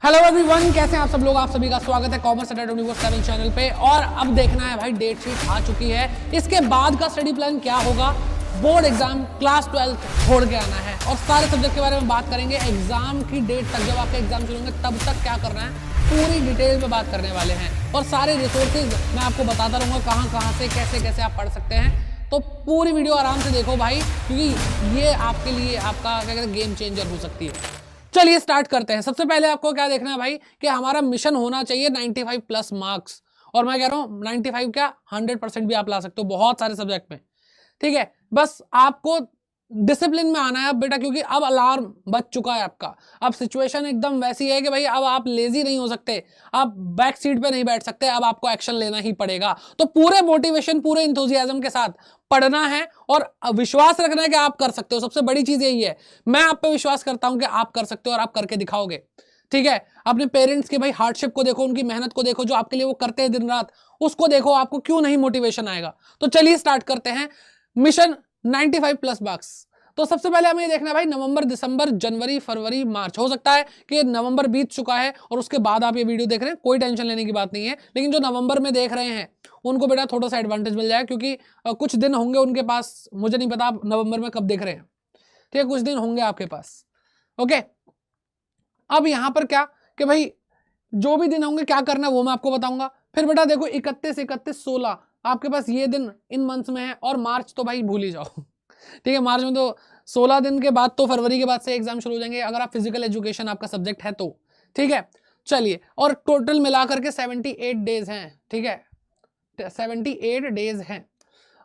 Hello everyone, कैसे हैं आप सब लोग। आप सभी का स्वागत है कॉमर्स अड्डा 24/7 चैनल पे। और अब देखना है भाई, डेट शीट आ चुकी है, इसके बाद का स्टडी प्लान क्या होगा। बोर्ड एग्जाम क्लास 12 छोड़ के आना है और सारे सब्जेक्ट के बारे में बात करेंगे। एग्जाम की डेट तक, जब आपके एग्जाम शुरू होंगे तब तक क्या करना है, पूरी डिटेल में बात करने वाले हैं। और सारे रिसोर्सेज मैं आपको बताता रहूंगा, कहाँ से कैसे कैसे आप पढ़ सकते हैं। तो पूरी वीडियो आराम से देखो भाई, क्योंकि ये आपके लिए आपका क्या कहते हैं गेम चेंजर हो सकती है। चलिए स्टार्ट करते हैं। सबसे पहले आपको क्या देखना है भाई, कि हमारा मिशन होना चाहिए 95 प्लस मार्क्स। और मैं कह रहा हूं 95 क्या 100% भी आप ला सकते हो बहुत सारे सब्जेक्ट में। ठीक है, बस आपको डिसिप्लिन में आना है अब बेटा, क्योंकि अब अलार्म बज चुका है आपका। अब सिचुएशन एकदम वैसी है कि भाई अब आप लेजी नहीं हो सकते, आप बैक सीट पे नहीं बैठ सकते, अब आपको एक्शन लेना ही पड़ेगा। तो पूरे मोटिवेशन, पूरे इंथुजियाज्म के साथ पढ़ना है और विश्वास रखना है कि आप कर सकते हो। सबसे बड़ी चीज यही है, मैं आप पे विश्वास करता हूं कि आप कर सकते हो और आप करके दिखाओगे। ठीक है, अपने पेरेंट्स के भाई हार्डशिप को देखो, उनकी मेहनत को देखो, जो आपके लिए वो करते हैं दिन रात, उसको देखो, आपको क्यों नहीं मोटिवेशन आएगा। तो चलिए स्टार्ट करते हैं मिशन 95 प्लस मार्क्स। तो सबसे पहले हमें देखना है भाई, नवंबर, दिसंबर, जनवरी, फरवरी, मार्च। हो सकता है कि नवंबर बीत चुका है और उसके बाद आप ये वीडियो देख रहे हैं, कोई टेंशन लेने की बात नहीं है। लेकिन जो नवंबर में देख रहे हैं उनको बेटा थोड़ा सा एडवांटेज मिल जाए, क्योंकि कुछ दिन होंगे उनके पास। मुझे नहीं पता आप नवंबर में कब देख रहे हैं, ठीक है, कुछ दिन होंगे आपके पास। ओके, अब यहां पर क्या कि भाई जो भी दिन होंगे क्या करना है वो मैं आपको बताऊंगा। फिर बेटा देखो 31, 16 आपके पास ये दिन इन मंथ्स में है। और मार्च तो भाई भूल ही जाओ ठीक है, मार्च में तो 16 दिन के बाद तो फरवरी के बाद से एग्जाम शुरू हो जाएंगे, अगर आप फिजिकल एजुकेशन आपका सब्जेक्ट है तो। ठीक है, चलिए, और टोटल मिलाकर के 78 डेज हैं। ठीक है, 78 डेज हैं।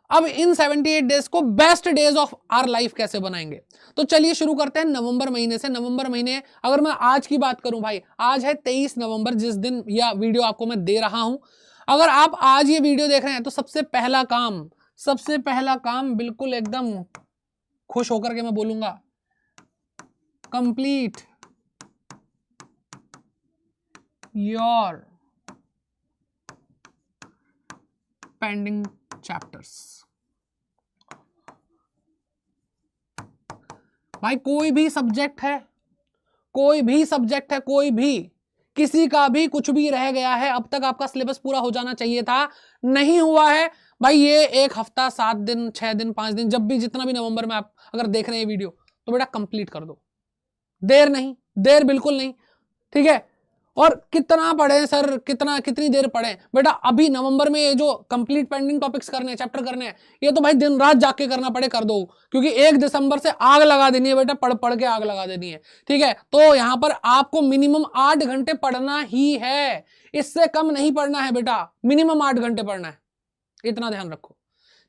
अब इन 78 डेज को best days of our life कैसे बनाएंगे, तो चलिए शुरू करते हैं नवंबर महीने से। नवंबर महीने अगर मैं आज की बात करूं भाई, आज है 23 नवंबर, जिस दिन यह वीडियो आपको मैं दे रहा हूं। अगर आप आज ये वीडियो देख रहे हैं तो सबसे पहला काम बिल्कुल एकदम खुश होकर के मैं बोलूंगा, कंप्लीट योर पेंडिंग चैप्टर्स। भाई कोई भी सब्जेक्ट है, कोई भी, किसी का भी कुछ भी रह गया है, अब तक आपका सिलेबस पूरा हो जाना चाहिए था, नहीं हुआ है भाई, ये 1 हफ्ता, 7 दिन, 6 दिन, 5 दिन, जब भी जितना भी नवंबर में आप अगर देख रहे हैं वीडियो, तो बेटा कंप्लीट कर दो। देर बिल्कुल नहीं। ठीक है, और कितना पढ़े सर, कितनी देर पढ़े बेटा। अभी नवंबर में ये जो कंप्लीट पेंडिंग टॉपिक्स करने हैं, चैप्टर करने हैं, ये तो भाई दिन रात जाके करना पड़े कर दो, क्योंकि 1 दिसंबर से आग लगा देनी है बेटा, पढ़ के आग लगा देनी है। ठीक है, तो यहां पर आपको मिनिमम 8 घंटे पढ़ना ही है, इससे कम नहीं पढ़ना है बेटा, मिनिमम 8 घंटे पढ़ना है, इतना ध्यान रखो।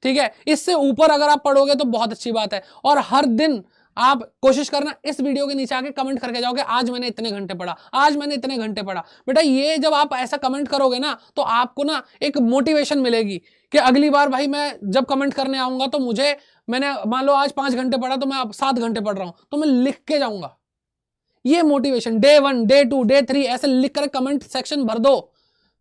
ठीक है, इससे ऊपर अगर आप पढ़ोगे तो बहुत अच्छी बात है। और हर दिन आप कोशिश करना, इस वीडियो के नीचे आके कमेंट करके जाओगे, आज मैंने इतने घंटे पढ़ा, आज मैंने इतने घंटे पढ़ा। बेटा ये जब आप ऐसा कमेंट करोगे ना, तो आपको ना एक मोटिवेशन मिलेगी कि अगली बार भाई मैं जब कमेंट करने आऊंगा तो मैंने मान लो आज 5 घंटे पढ़ा, तो मैं अब 7 घंटे पढ़ रहा हूं, तो मैं लिख के जाऊंगा। ये मोटिवेशन डे 1, डे 2, डे 3 ऐसे लिख कर कमेंट सेक्शन भर दो।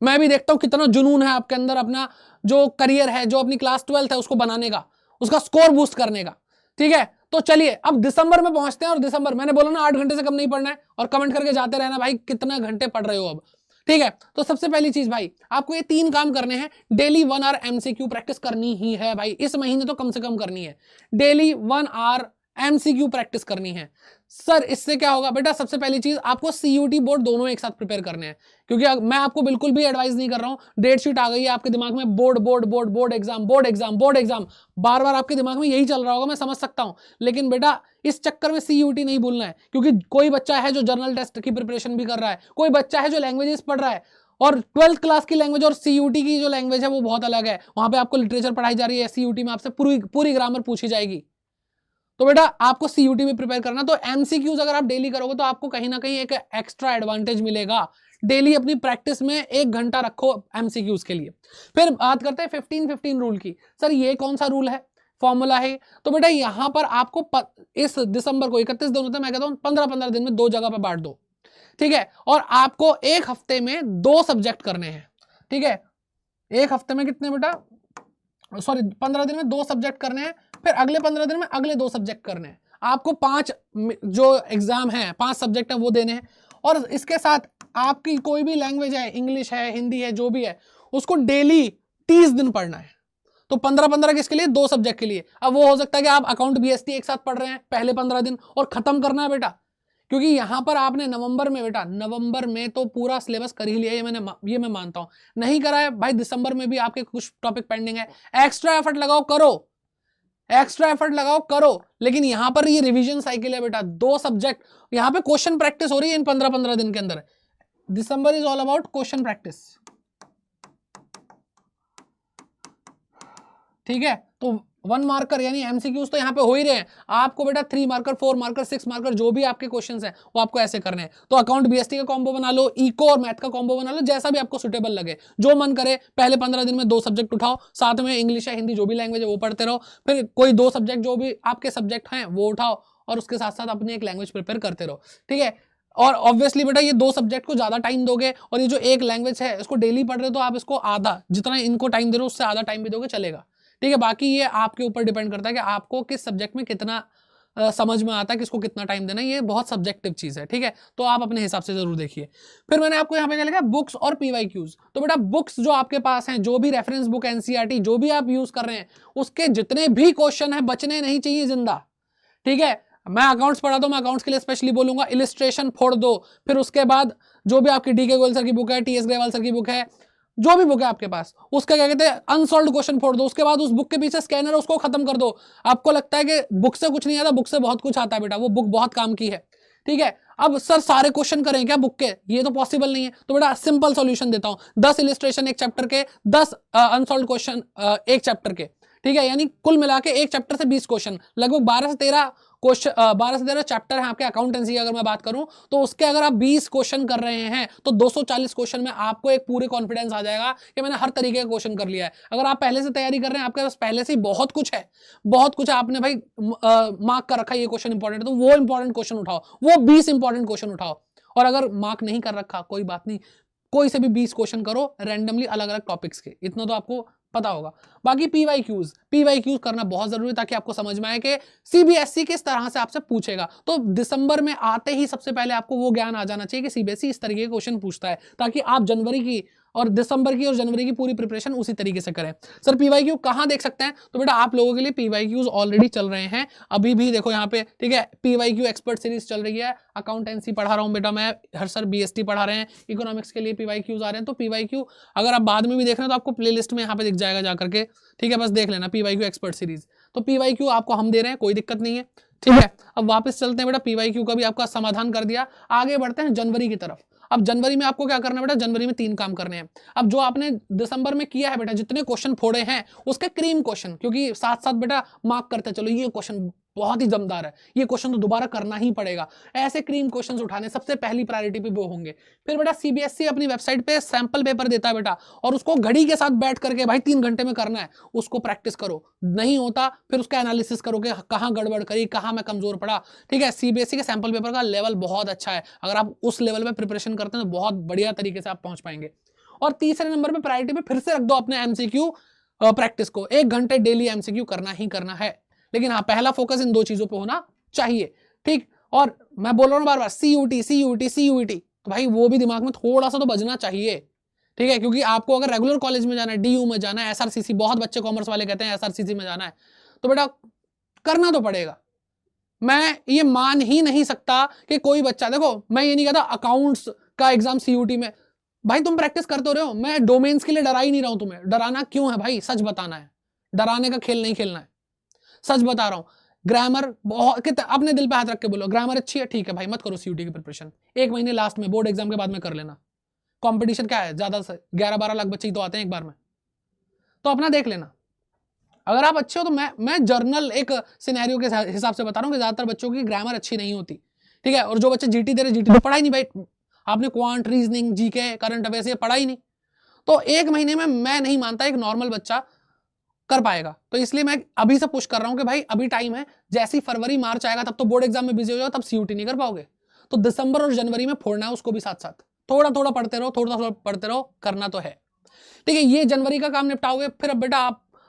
मैं भी देखता हूं कितना जुनून है आपके अंदर, अपना जो करियर है, जो अपनी क्लास 12 है उसको बनाने का, उसका स्कोर बूस्ट करने का। ठीक है, तो चलिए अब दिसंबर में पहुंचते हैं। और दिसंबर मैंने बोला ना 8 घंटे से कम नहीं पढ़ना है, और कमेंट करके जाते रहना भाई कितना घंटे पढ़ रहे हो अब। ठीक है, तो सबसे पहली चीज भाई, आपको ये 3 काम करने हैं। डेली 1 आवर एमसीक्यू प्रैक्टिस करनी ही है भाई, इस महीने तो कम से कम करनी है। डेली 1 आवर एमसीक्यू प्रैक्टिस करनी है। सर इससे क्या होगा बेटा, सबसे पहली चीज आपको सीयूटी बोर्ड दोनों एक साथ प्रिपेयर करने हैं, क्योंकि मैं आपको बिल्कुल भी एडवाइस नहीं कर रहा हूं। डेट शीट आ गई है आपके दिमाग में, बोर्ड एग्जाम, बार बार आपके दिमाग में यही चल रहा होगा, मैं समझ सकता हूं। लेकिन बेटा इस चक्कर में सीयूटी नहीं भूलना है, क्योंकि कोई बच्चा है जो जर्नल टेस्ट की प्रिपरेशन भी कर रहा है, कोई बच्चा है जो लैंग्वेजेस पढ़ रहा है, और 12th क्लास की लैंग्वेज और सीयूटी की जो लैंग्वेज है वो बहुत अलग है। वहां पे आपको लिटरेचर पढ़ाई जा रही है, सीयूटी में आपसे पूरी ग्रामर पूछी जाएगी। तो बेटा आपको सीयूटी भी प्रिपेयर करना। तो एमसीक्यूज अगर आप डेली करोगे तो आपको कहीं ना कहीं एक एक्स्ट्रा एडवांटेज मिलेगा। डेली अपनी प्रैक्टिस में 1 घंटा रखो एमसीक्यूज के लिए। फिर बात करते हैं 15-15 रूल की। सर ये कौन सा रूल है, फॉर्मूला है? तो बेटा यहां पर आपको इस दिसंबर को 31 दिन होते हैं, मैं कहता हूं 15-15 दिन में 2 जगह पर बांट दो। ठीक है, और आपको 1 हफ्ते में 2 सब्जेक्ट करने हैं। ठीक है, 1 हफ्ते में कितने बेटा, सॉरी 15 दिन में 2 सब्जेक्ट करने हैं, फिर अगले 15 दिन में अगले 2 सब्जेक्ट करने हैं। आपको 5 जो एग्जाम है, 5 सब्जेक्ट है वो देने हैं। और इसके साथ आपकी कोई भी लैंग्वेज है, इंग्लिश है, हिंदी है, जो भी है, उसको डेली 30 दिन पढ़ना है। तो 15-15 किसके लिए? 2 सब्जेक्ट के लिए। अब वो हो सकता है कि आप अकाउंट बीएसटी एक साथ पढ़ रहे हैं पहले 15 दिन और खत्म करना है बेटा, क्योंकि यहां पर आपने नवंबर में बेटा, नवंबर में तो पूरा सिलेबस कर ही लिया, ये मैं मानता हूं। नहीं करा है भाई, दिसंबर में भी आपके कुछ टॉपिक पेंडिंग है, एक्स्ट्रा एफर्ट लगाओ, करो, एक्स्ट्रा एफर्ट लगाओ, करो। लेकिन यहां पर ये रिवीजन साइकिल है बेटा, 2 सब्जेक्ट, यहां पे क्वेश्चन प्रैक्टिस हो रही है इन 15-15 दिन के अंदर। December is all about question practice, ठीक है। तो 1 मार्कर यानी एमसीक्यूज तो यहाँ पे हो ही रहे हैं आपको बेटा, 3 मार्कर, 4 मार्कर, 6 मार्कर, जो भी आपके क्वेश्चंस हैं वो आपको ऐसे करने हैं। तो अकाउंट बीएसटी का कॉम्बो बना लो, इको और मैथ का कॉम्बो बना लो, जैसा भी आपको सुटेबल लगे, जो मन करे। पहले 15 दिन में 2 सब्जेक्ट उठाओ, साथ में इंग्लिश या हिंदी जो भी लैंग्वेज है वो पढ़ते रहो, फिर कोई 2 सब्जेक्ट जो भी आपके सब्जेक्ट हैं वो उठाओ, और उसके साथ साथ अपनी एक लैंग्वेज प्रिपेयर करते रहो, ठीक है। और ऑब्वियसली बेटा ये 2 सब्जेक्ट को ज्यादा टाइम दोगे, और ये जो एक लैंग्वेज है इसको डेली पढ़ रहे हो, तो आप इसको आधा, जितना इनको टाइम दे रहे हो उससे आधा टाइम भी दोगे, चलेगा, ठीक है। बाकी ये आपके ऊपर डिपेंड करता है कि आपको किस सब्जेक्ट में कितना समझ में आता है, किसको कितना टाइम देना है, ये बहुत सब्जेक्टिव चीज है, ठीक है। तो आप अपने हिसाब से जरूर देखिए। फिर मैंने आपको यहाँ पे क्या लिखा, बुक्स और पीवाईक्यूज। तो बेटा बुक्स जो आपके पास हैं, जो भी रेफरेंस बुक, एनसीईआरटी जो भी आप यूज कर रहे हैं, उसके जितने भी क्वेश्चन है बचने नहीं चाहिए जिंदा, ठीक है। मैं अकाउंट्स पढ़ा तो मैं अकाउंट्स के लिए स्पेशली बोलूंगा, इलिस्ट्रेशन फोड़ दो। फिर उसके बाद जो भी आपकी डीके गोयल सर की बुक है, टीएस ग्रेवाल सर की बुक है, जो भी बुक है आपके पास, उसका क्या कहते हैं अनसॉल्व्ड क्वेश्चन फोड़ दो। उसके बाद उस बुक के पीछे स्कैनर है उसको खत्म कर दो। आपको लगता है कि बुक से कुछ नहीं आता, बुक से बहुत कुछ आता है बेटा, वो बुक बहुत काम की है, ठीक है। अब सर सारे क्वेश्चन करें क्या बुक के? ये तो पॉसिबल नहीं है। तो बेटा सिंपल सॉल्यूशन देता हूं, 10 इलिस्ट्रेशन एक चैप्टर के, 10 अनसॉल्व्ड क्वेश्चन एक चैप्टर के, ठीक है। यानी कुल मिला के एक चैप्टर से 20 क्वेश्चन, लगभग 12 से 13 क्वेश्चन, 12 से 13 चैप्टर है आपके अकाउंटेंसी, अगर मैं बात करूं तो उसके अगर आप 20 क्वेश्चन कर रहे हैं तो 240 क्वेश्चन में आपको एक पूरे कॉन्फिडेंस आ जाएगा कि मैंने हर तरीके का क्वेश्चन कर लिया है। अगर आप पहले से तैयारी कर रहे हैं, आपके पास पहले से ही बहुत कुछ है, बहुत कुछ है, आपने भाई मार्क कर रखा है ये क्वेश्चन इंपॉर्टेंट है, तो वो इंपॉर्टेंट क्वेश्चन उठाओ, वो 20 इंपॉर्टेंट क्वेश्चन उठाओ। और अगर मार्क नहीं कर रखा कोई बात नहीं, कोई से भी 20 क्वेश्चन करो रैंडमली अलग अलग टॉपिक्स के, इतना तो आपको पता होगा। बाकी पीवाईक्यूज करना बहुत जरूरी है, ताकि आपको समझ में आए कि सीबीएसई किस तरह से आपसे पूछेगा। तो दिसंबर में आते ही सबसे पहले आपको वो ज्ञान आ जाना चाहिए कि सीबीएसई इस तरीके के क्वेश्चन पूछता है, ताकि आप जनवरी की और दिसंबर की और जनवरी की पूरी प्रिपरेशन उसी तरीके से करें। सर पीवाईक्यू कहां देख सकते हैं? तो बेटा आप लोगों के लिए पीवाईक्यूज ऑलरेडी चल रहे हैं अभी भी, देखो यहाँ पे, ठीक है। पीवाईक्यू एक्सपर्ट सीरीज चल रही है, अकाउंटेंसी पढ़ा रहा हूँ बेटा मैं, हर सर बीएसटी पढ़ा रहे हैं, इकोनॉमिक्स के लिए पीवाईक्यूज आ रहे हैं। तो पीवाईक्यू अगर आप बाद में भी देख रहे हैं तो आपको प्लेलिस्ट में यहाँ पे दिख जाएगा जाकर के, ठीक है। बस देख लेना पीवाईक्यू एक्सपर्ट सीरीज। तो पीवाईक्यू आपको हम दे रहे हैं, कोई दिक्कत नहीं है, ठीक है। अब वापस चलते हैं बेटा, पीवाईक्यू का भी आपका समाधान कर दिया, आगे बढ़ते हैं जनवरी की तरफ। अब जनवरी में आपको क्या करना है बेटा? जनवरी में 3 काम करने हैं। अब जो आपने दिसंबर में किया है बेटा, जितने क्वेश्चन फोड़े हैं उसके क्रीम क्वेश्चन, क्योंकि साथ साथ बेटा मार्क करते चलो, ये क्वेश्चन बहुत ही दमदार है, ये क्वेश्चन तो दोबारा करना ही पड़ेगा, ऐसे क्रीम क्वेश्चंस उठाने सबसे पहली प्रायोरिटी पे वो होंगे। फिर बेटा सीबीएसई अपनी वेबसाइट पे सैंपल पेपर देता है बेटा, और उसको घड़ी के साथ बैठ करके भाई 3 घंटे में करना है, उसको प्रैक्टिस करो। नहीं होता फिर उसका एनालिसिस करो कि कहाँ गड़बड़ करी, कहाँ मैं कमजोर पड़ा, ठीक है। सीबीएसई के सैंपल पेपर का लेवल बहुत अच्छा है, अगर आप उस लेवल में प्रिपरेशन करते हैं तो बहुत बढ़िया तरीके से आप पहुंच पाएंगे। और तीसरे नंबर में प्रायोरिटी पे फिर से रख दो अपने एमसीक्यू प्रैक्टिस को, 1 घंटे डेली एमसीक्यू करना ही करना है। लेकिन हाँ, पहला फोकस इन 2 चीजों पे होना चाहिए, ठीक। और मैं बोल रहा हूँ बार बार, सीयूटी, तो भाई वो भी दिमाग में थोड़ा सा तो बजना चाहिए, ठीक है। क्योंकि आपको अगर रेगुलर कॉलेज में जाना है, डीयू में जाना है, एसआरसीसी, बहुत बच्चे कॉमर्स वाले कहते हैं एसआरसीसी में जाना है, तो बेटा करना तो पड़ेगा। मैं ये मान ही नहीं सकता कि कोई बच्चा, देखो मैं ये नहीं कहता अकाउंट्स का एग्जाम सीयूटी में, भाई तुम प्रैक्टिस करते हो रहे हो, मैं डोमेन्स के लिए डरा ही नहीं रहा हूं तुम्हें। डराना क्यों है भाई? सच बताना है, डराने का खेल नहीं खेलना है, सच बता रहा हूं। ग्रामर बहुत, अपने दिल पे हाथ रख के बोलो ग्रामर अच्छी है, ठीक है भाई, मत करो सीयूटी की प्रिपरेशन, 1 महीने लास्ट में बोर्ड एग्जाम के बाद में कर लेना। कंपटीशन क्या है, ज्यादा से 11-12 लाख बच्चे ही तो आते हैं एक बार में, तो अपना देख लेना। अगर आप अच्छे हो तो मैं जर्नल एक सिनेरियो के हिसाब से बता रहा हूँ कि ज्यादातर बच्चों की ग्रामर अच्छी नहीं होती, ठीक है। और जो बच्चे जीटी दे रहे, जीटी तो पढ़ा ही नहीं भाई, आपने quant, reasoning, GK, current affairs ये पढ़ा ही नहीं, तो 1 महीने में मैं नहीं मानता एक नॉर्मल बच्चा कर पाएगा। तो इसलिए मैं अभी से पुश कर रहा हूं कि भाई अभी टाइम है, जैसी फरवरी मार्च आएगा तब तो बोर्ड एग्जाम में बिजी हो जाओ, तब सीयूटी नहीं कर पाओगे। तो दिसंबर और जनवरी में फोड़ना है उसको भी साथ साथ, थोड़ा थोड़ा पढ़ते रहो, थोड़ा थोड़ा पढ़ते रहो, करना तो है, ठीक है। ये जनवरी का काम निपटाओगे। फिर अब बेटा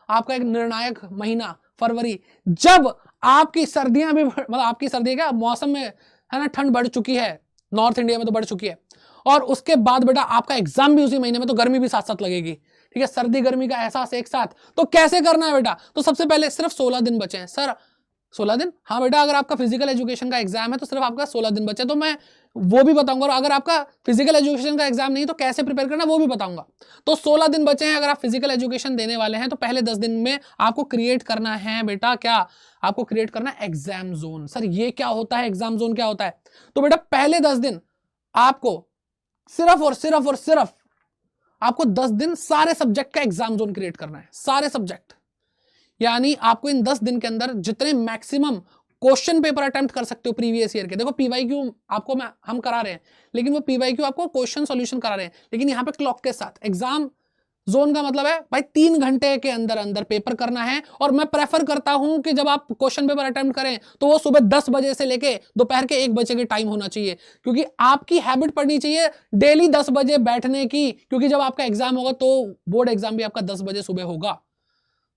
आपका एक निर्णायक महीना फरवरी, जब आपकी सर्दियां भी, मतलब आपकी सर्दी क्या, मौसम में है ना, ठंड बढ़ चुकी है, नॉर्थ इंडिया में तो बढ़ चुकी है, और उसके बाद बेटा आपका एग्जाम भी उसी महीने में, तो गर्मी भी साथ साथ लगेगी, ठीक है, सर्दी गर्मी का एहसास एक साथ। तो कैसे करना है बेटा? तो सबसे पहले सिर्फ 16 दिन बचे हैं सर। 16 दिन? हाँ बेटा, अगर आपका फिजिकल एजुकेशन का एग्जाम है तो सिर्फ आपका 16 दिन बचे, तो मैं वो भी बताऊंगा। और अगर आपका फिजिकल एजुकेशन का एग्जाम नहीं तो कैसे प्रिपेयर करना वो भी बताऊंगा। तो 16 दिन बचे हैं। अगर आप फिजिकल एजुकेशन देने वाले हैं तो पहले 10 दिन में आपको क्रिएट करना है बेटा, क्या आपको क्रिएट करना है? Exam zone. सर ये क्या होता है? एग्जाम जोन क्या होता है? तो बेटा पहले 10 दिन आपको सिर्फ और सिर्फ और सिर्फ आपको 10 दिन सारे सब्जेक्ट का एग्जाम जोन क्रिएट करना है, सारे सब्जेक्ट। यानी आपको इन 10 दिन के अंदर जितने मैक्सिमम क्वेश्चन पेपर अटेम्प्ट कर सकते हो प्रीवियस ईयर के, देखो पीवाईक्यू आपको हम करा रहे हैं, लेकिन वो पीवाईक्यू आपको क्वेश्चन सॉल्यूशन करा रहे हैं, लेकिन यहाँ पे क्लॉक के साथ। एग्जाम जोन का मतलब है भाई 3 घंटे के अंदर अंदर पेपर करना है। और मैं प्रेफर करता हूं कि जब आप क्वेश्चन पेपर अटेम्प्ट करें तो वो सुबह 10 बजे से लेके दोपहर के 1 बजे के टाइम होना चाहिए, क्योंकि आपकी हैबिट पड़नी चाहिए डेली 10 बजे बैठने की, क्योंकि जब आपका एग्जाम होगा तो बोर्ड एग्जाम भी आपका 10 बजे सुबह होगा।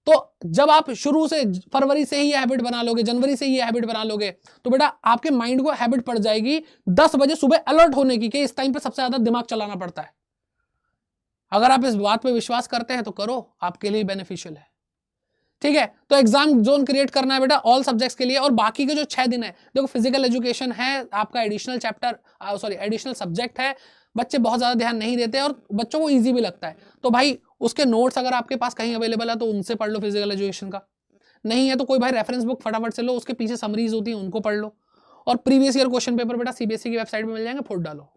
तो जब आप शुरू से फरवरी से ही ये हैबिट बना लोगे, जनवरी से ही ये हैबिट बना लोगे, तो बेटा आपके माइंड को हैबिट पड़ जाएगी 10 बजे सुबह अलर्ट होने की, कि इस टाइम पे सबसे ज्यादा दिमाग चलाना पड़ता है। अगर आप इस बात पे विश्वास करते हैं तो करो, आपके लिए बेनिफिशियल है, ठीक है। तो एग्जाम जोन क्रिएट करना है बेटा ऑल सब्जेक्ट्स के लिए। और बाकी के जो 6 दिन है, देखो फिजिकल एजुकेशन है आपका additional chapter, sorry additional subject है, बच्चे बहुत ज्यादा ध्यान नहीं देते और बच्चों को इजी भी लगता है, तो भाई उसके नोट्स अगर आपके पास कहीं अवेलेबल है तो उनसे पढ़ लो। फिजिकल एजुकेशन का नहीं है तो कोई भाई रेफरेंस बुक फटाफट से लो, उसके पीछे समरीज होती है उनको पढ़ लो। और प्रीवियस ईयर क्वेश्चन पेपर बेटा सीबीएसई की वेबसाइट पे मिल जाएंगे, फोड़ डालो,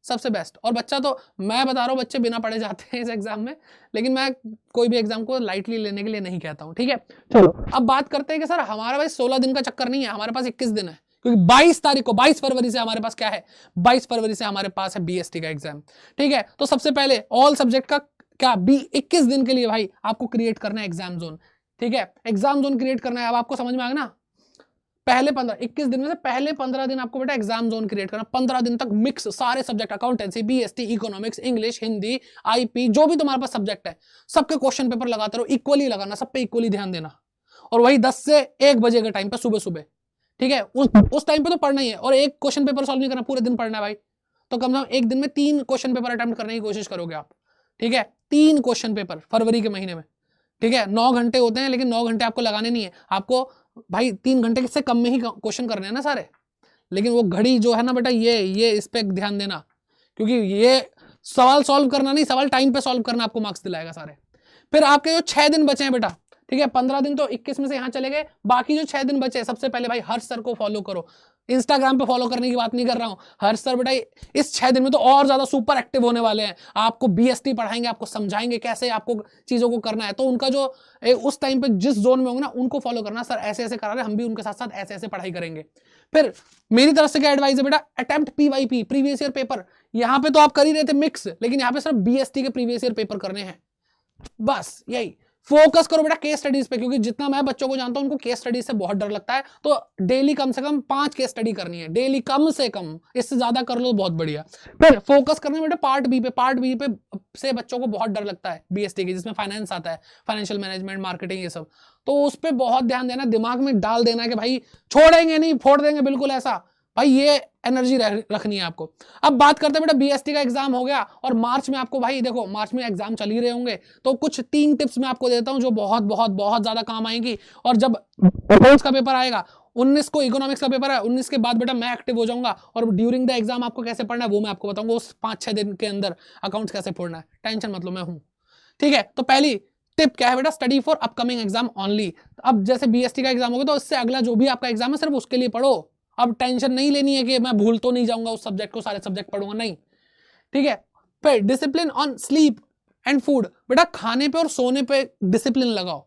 सबसे बेस्ट। और बच्चा तो मैं बता रहा हूँ बच्चे बिना पढ़े जाते हैं इस एग्जाम में, लेकिन मैं कोई भी एग्जाम को लाइटली लेने के लिए नहीं कहता हूँ, ठीक है। चलो अब बात करते हैं कि सर हमारा भाई 16 दिन का चक्कर नहीं है, हमारे पास 21 दिन है, क्योंकि 22 तारीख को 22 फरवरी से हमारे पास क्या है, 22 फरवरी से हमारे पास है बीएसटी का एग्जाम, ठीक है। तो सबसे पहले ऑल सब्जेक्ट का क्या 21 दिन के लिए भाई आपको क्रिएट करना है एग्जाम जोन, ठीक है। एग्जाम जोन क्रिएट करना है, अब आपको समझ में आ गया ना। पहले 21 दिन में से पहले 15 दिन आपको बेटा एग्जाम जोन क्रिएट करना, 15 दिन तक मिक्स सारे subject, accountancy, BST, economics, English, Hindi, IP, जो भी तुम्हारे पास सब्जेक्ट है सबके क्वेश्चन पेपर लगाते रहो, इक्वली लगाना, सब पे इक्वली ध्यान देना। और वही 10 से 1 बजे के टाइम पे सुबह सुबह, ठीक है। उस टाइम पे तो पढ़ना ही है, और एक क्वेश्चन पेपर सॉल्व नहीं करना, पूरे दिन पढ़ना है भाई। तो कम से कम एक दिन में 3 क्वेश्चन पेपर अटेम्प्ट करने की कोशिश करोगे आप, ठीक है। 3 क्वेश्चन पेपर फरवरी के महीने में, ठीक है। 9 घंटे होते हैं, लेकिन 9 घंटे आपको लगाने नहीं है, आपको भाई 3 घंटे से कम में ही क्वेश्चन करने हैं ना सारे। लेकिन वो घड़ी जो है ना बेटा, ये इस पे ध्यान देना, क्योंकि ये सवाल सॉल्व करना नहीं, सवाल टाइम पे सॉल्व करना आपको मार्क्स दिलाएगा सारे। फिर आपके जो 6 दिन बचे हैं बेटा, ठीक है, 15 दिन तो 21 में से यहां चले गए, बाकी जो 6 दिन बचे, सबसे पहले भाई हर्ष सर को फॉलो करो। इंस्टाग्राम पे फॉलो करने की बात नहीं कर रहा हूं, हर्ष सर बेटा इस 6 दिन में तो और ज्यादा सुपर एक्टिव होने वाले हैं, आपको बीएसटी पढ़ाएंगे, आपको समझाएंगे कैसे आपको चीजों को करना है। तो उनका जो उस टाइम पे जिस जोन में होंगे ना उनको फॉलो करना, सर ऐसे ऐसे करा रहे, हम भी उनके साथ साथ ऐसे ऐसे पढ़ाई करेंगे। फिर मेरी तरफ से क्या एडवाइस है बेटा, अटेम्प्ट पीवाईपी, प्रीवियस ईयर पेपर। यहां पे तो आप कर ही रहे थे मिक्स, लेकिन यहां पे सिर्फ बीएसटी के प्रीवियस ईयर पेपर करने हैं, बस यही फोकस करो बेटा केस स्टडीज पे, क्योंकि जितना मैं बच्चों को जानता हूं उनको केस स्टडीज से बहुत डर लगता है। तो डेली कम से कम 5 केस स्टडी करनी है, डेली कम से कम, इससे ज्यादा कर लो बहुत बढ़िया। फिर फोकस करना है बेटा पार्ट बी पे, पार्ट बी पे से बच्चों को बहुत डर लगता है बीएसटी की, जिसमें फाइनेंस आता है, फाइनेंशियल मैनेजमेंट, मार्केटिंग, ये सब। तो उस पर बहुत ध्यान देना, दिमाग में डाल देना कि भाई छोड़ेंगे नहीं, फोड़ देंगे बिल्कुल ऐसा, भाई ये एनर्जी रखनी है आपको। अब बात करते हैं बेटा बीएसटी का एग्जाम हो गया, और मार्च में आपको भाई देखो मार्च में एग्जाम चल ही रहे होंगे, तो कुछ 3 टिप्स मैं आपको देता हूं जो बहुत बहुत बहुत ज्यादा काम आएंगी। और जब अकाउंट्स का पेपर आएगा 19 को, इकोनॉमिक्स का पेपर है 19 के बाद बेटा मैं एक्टिव हो जाऊंगा, और ड्यूरिंग द एग्जाम आपको कैसे पढ़ना है वो मैं आपको बताऊंगा, उस 5-6 दिन के अंदर अकाउंट्स कैसे फोड़ना है, टेंशन मतलब मैं हूं, ठीक है। तो पहली टिप क्या है बेटा, study for upcoming exam only. अब जैसे बीएसटी का एग्जाम होगा तो इससे अगला जो भी आपका एग्जाम है सिर्फ उसके लिए पढ़ो। अब टेंशन नहीं लेनी है कि मैं भूल तो नहीं जाऊंगा उस सब्जेक्ट को, सारे सब्जेक्ट पढ़ूंगा, नहीं, ठीक है। फिर discipline on sleep and food, बेटा खाने पे और सोने पे डिसिप्लिन लगाओ।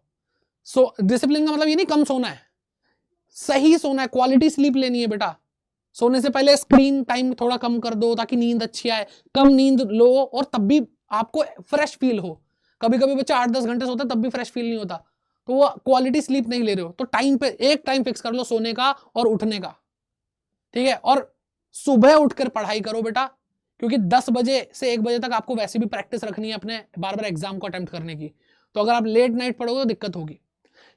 डिसिप्लिन का मतलब ये नहीं कम सोना है, सही सोना है, क्वालिटी स्लीप लेनी है बेटा। सोने से पहले स्क्रीन टाइम थोड़ा कम कर दो ताकि नींद अच्छी आए, कम नींद लो और तब भी आपको फ्रेश फील हो। कभी कभी बच्चा 8-10 घंटे सोता है तब भी फ्रेश फील नहीं होता, तो वो क्वालिटी स्लीप नहीं ले रहे हो। तो टाइम पे एक टाइम फिक्स कर लो सोने का और उठने का, ठीक है। और सुबह उठकर पढ़ाई करो बेटा, क्योंकि 10 बजे से 1 बजे तक आपको वैसे भी प्रैक्टिस रखनी है अपने बार बार एग्जाम को अटेम्प्ट करने की। तो अगर आप लेट नाइट पढ़ोगे तो दिक्कत होगी,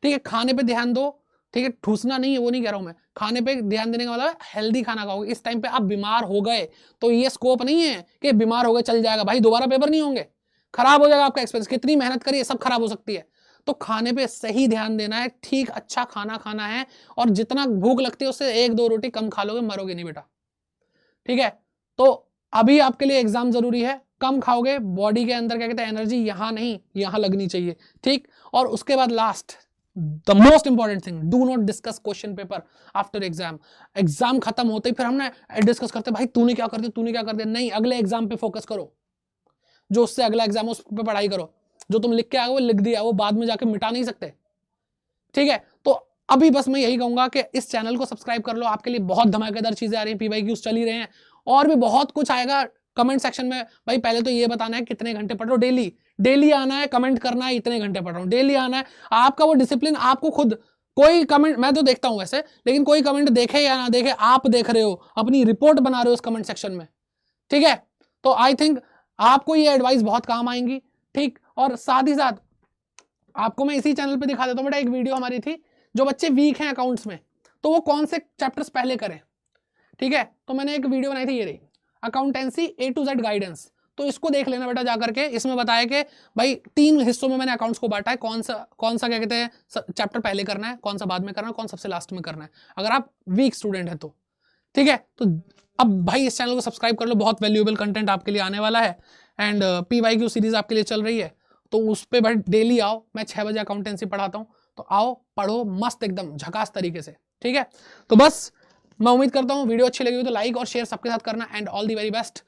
ठीक है। खाने पे ध्यान दो, ठीक है, ठूसना नहीं है, वो नहीं कह रहा हूं मैं, खाने पे ध्यान देने का मतलब हेल्दी खाना खाओगे। इस टाइम पे आप बीमार हो गए तो ये स्कोप नहीं है कि बीमार हो गए चल जाएगा, भाई दोबारा पेपर नहीं होंगे, खराब हो जाएगा आपका एक्सपीरियंस, कितनी मेहनत करिए सब खराब हो सकती है। तो खाने पे सही ध्यान देना है, ठीक अच्छा खाना खाना है, और जितना भूख लगती है उससे 1-2 रोटी कम खा लोगे, मरोगे नहीं बेटा, ठीक है। तो अभी आपके लिए एग्जाम जरूरी है, कम खाओगे, बॉडी के अंदर क्या कहते हैं एनर्जी यहां नहीं यहां लगनी चाहिए, ठीक। और उसके बाद last the most important thing, do not discuss question paper after exam. Exam खत्म होते ही फिर हमने डिस्कस करते भाई तूने क्या कर दिया, तूने क्या कर दिया, नहीं, अगले एग्जाम पे फोकस करो, जो उससे अगला एग्जाम उस पर पढ़ाई करो, जो तुम लिख के आए वो लिख दिया, वो बाद में जाके मिटा नहीं सकते, ठीक है। तो अभी बस मैं यही कहूंगा कि इस चैनल को सब्सक्राइब कर लो, आपके लिए बहुत धमाकेदार चीजें आ रही हैं, पीवाईक्यूज चल ही रहे हैं, और भी बहुत कुछ आएगा कमेंट सेक्शन में। भाई पहले तो ये बताना है कितने घंटे पढ़ रहे हो, डेली डेली आना है, कमेंट करना है इतने घंटे पढ़ रहा हूं, डेली आना है, आपका वो डिसिप्लिन आपको खुद, कोई कमेंट मैं तो देखता हूं वैसे, लेकिन कोई कमेंट देखे या ना देखे, आप देख रहे हो, अपनी रिपोर्ट बना रहे हो उस कमेंट सेक्शन में, ठीक है। तो आई थिंक आपको ये एडवाइस बहुत काम आएंगी, ठीक। और साथ ही साथ आपको मैं इसी चैनल पे दिखा देता हूं बेटा, एक वीडियो हमारी थी, जो बच्चे वीक हैं अकाउंट्स में तो वो कौन से चैप्टर्स पहले करें, ठीक है। तो मैंने एक वीडियो बनाई थी, ये रही, accountancy A to Z guidance, तो इसको देख लेना बेटा जाकर के। इसमें बताया कि भाई 3 हिस्सों में मैंने अकाउंट्स को बांटा है, कौन सा क्या कहते हैं चैप्टर पहले करना है, कौन सा बाद में करना है, कौन सबसे लास्ट में करना है, अगर आप वीक स्टूडेंट है तो, ठीक है। तो अब भाई इस चैनल को सब्सक्राइब कर लो, बहुत वैल्यूएबल कंटेंट आपके लिए आने वाला है, एंड PYQ सीरीज आपके लिए चल रही है, तो उस पर भाई डेली आओ, मैं 6 बजे अकाउंटेंसी पढ़ाता हूँ, तो आओ पढ़ो मस्त एकदम झकास तरीके से, ठीक है। तो बस मैं उम्मीद करता हूँ वीडियो अच्छी लगी हो तो लाइक और शेयर सबके साथ करना, and all the very best.